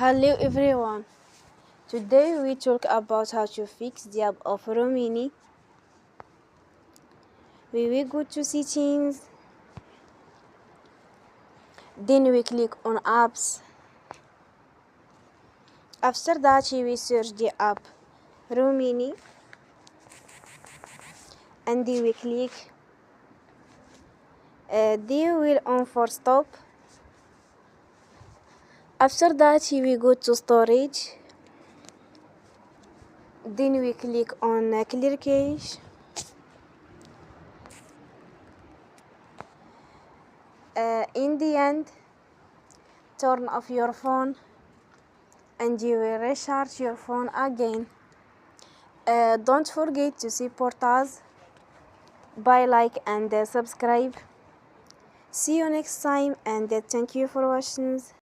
Hello everyone. Today we talk about how to fix the app of Remini. We will go to settings, then we click on apps. After that we search the app Remini and we click they will on for stop. After that we go to storage, then we click on clear cache. In the end, turn off your phone and you will recharge your phone again. Don't forget to support us by like and subscribe. See you next time and thank you for watching.